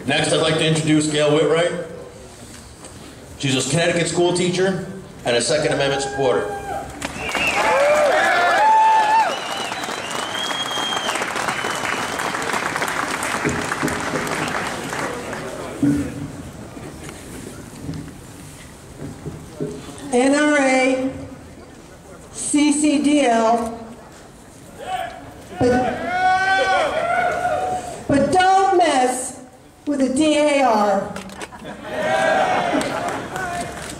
Next, I'd like to introduce Gail Whitwright. She's a Connecticut school teacher and a Second Amendment supporter. NRA, CCDL, but don't mess with a DAR.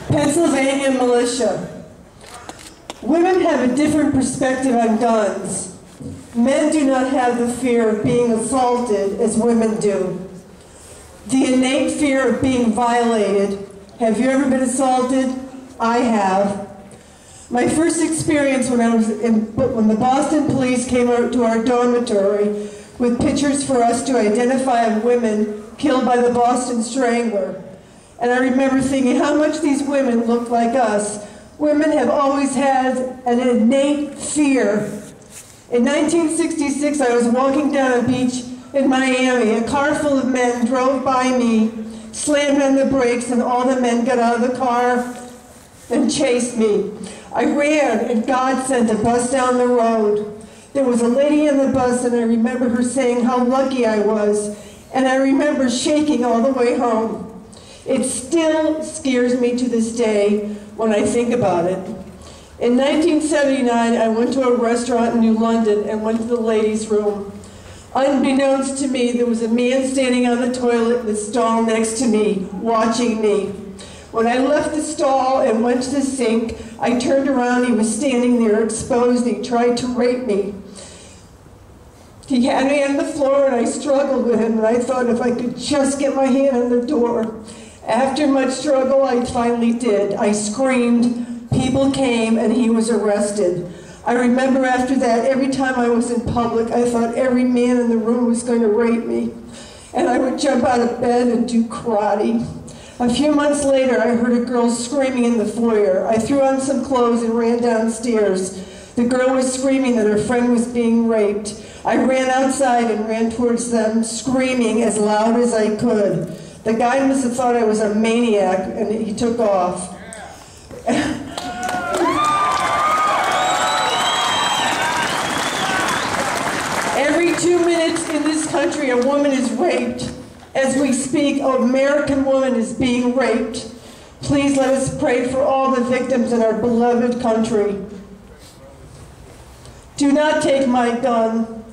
Pennsylvania militia. Women have a different perspective on guns. Men do not have the fear of being assaulted as women do. The innate fear of being violated. Have you ever been assaulted? I have. My first experience when the Boston police came out to our dormitory with pictures for us to identify women killed by the Boston Strangler. And I remember thinking how much these women look like us. Women have always had an innate fear. In 1966, I was walking down a beach in Miami. A car full of men drove by me, slammed on the brakes, and all the men got out of the car and chased me. I ran, and God sent a bus down the road. There was a lady in the bus, and I remember her saying how lucky I was, and I remember shaking all the way home. It still scares me to this day when I think about it. In 1979, I went to a restaurant in New London and went to the ladies' room. Unbeknownst to me, there was a man standing on the toilet in the stall next to me, watching me. When I left the stall and went to the sink, I turned around, he was standing there exposed, he tried to rape me. He had me on the floor and I struggled with him, and I thought if I could just get my hand on the door. After much struggle, I finally did. I screamed, people came, and he was arrested. I remember after that, every time I was in public, I thought every man in the room was going to rape me. And I would jump out of bed and do karate. A few months later, I heard a girl screaming in the foyer. I threw on some clothes and ran downstairs. The girl was screaming that her friend was being raped. I ran outside and ran towards them, screaming as loud as I could. The guy must have thought I was a maniac, and he took off. Every 2 minutes in this country, a woman is raped. As we speak, an American woman is being raped. Please let us pray for all the victims in our beloved country. Do not take my gun.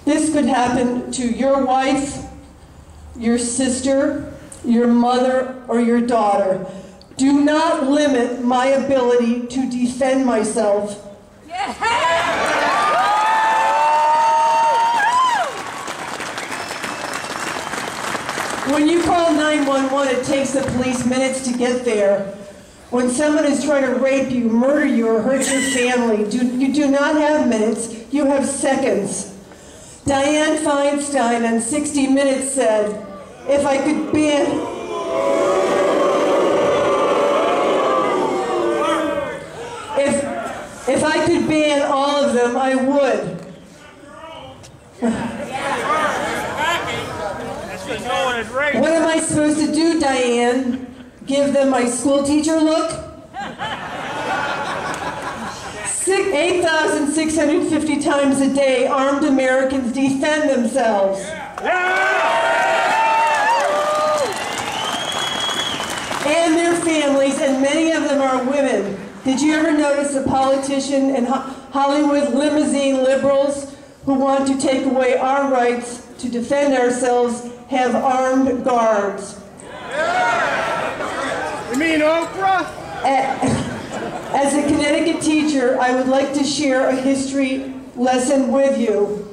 This could happen to your wife, your sister, your mother, or your daughter. Do not limit my ability to defend myself. When you call 911, it takes the police minutes to get there. When someone is trying to rape you, murder you, or hurt your family, you do not have minutes, you have seconds. Dianne Feinstein on 60 Minutes said, if I could ban all of them, I would. What am I supposed to do, Diane? Give them my school teacher look? 8,650 times a day, armed Americans defend themselves. And their families, and many of them are women. Did you ever notice a politician and Hollywood limousine liberals who want to take away our rights to defend ourselves have armed guards? You mean Oprah? As a Connecticut teacher, I would like to share a history lesson with you.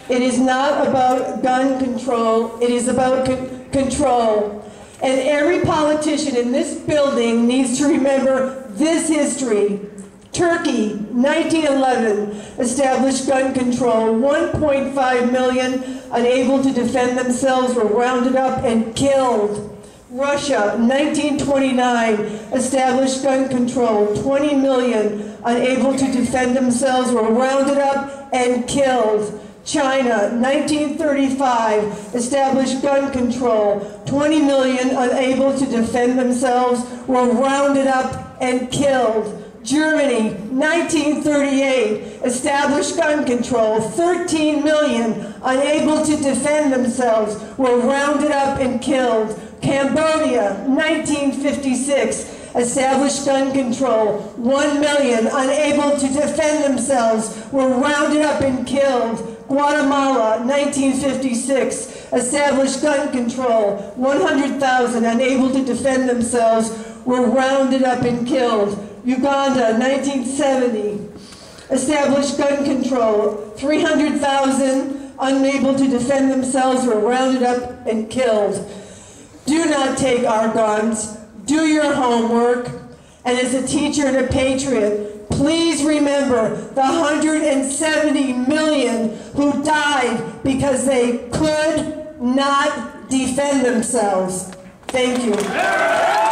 It is not about gun control, it is about control. And every politician in this building needs to remember this history. Turkey, 1911, established gun control. 1.5 million unable to defend themselves were rounded up and killed. Russia, 1929, established gun control. 20 million unable to defend themselves were rounded up and killed. China, 1935, established gun control. 20 million unable to defend themselves were rounded up and killed. Germany, 1938, established gun control. 13 million unable to defend themselves were rounded up and killed. Cambodia, 1956, established gun control. 1 million unable to defend themselves were rounded up and killed. Guatemala, 1956, established gun control. 100,000 unable to defend themselves were rounded up and killed. Uganda, 1970, established gun control. 300,000 unable to defend themselves were rounded up and killed. Do not take our guns. Do your homework. And as a teacher and a patriot, please remember the 170 million who died because they could not defend themselves. Thank you.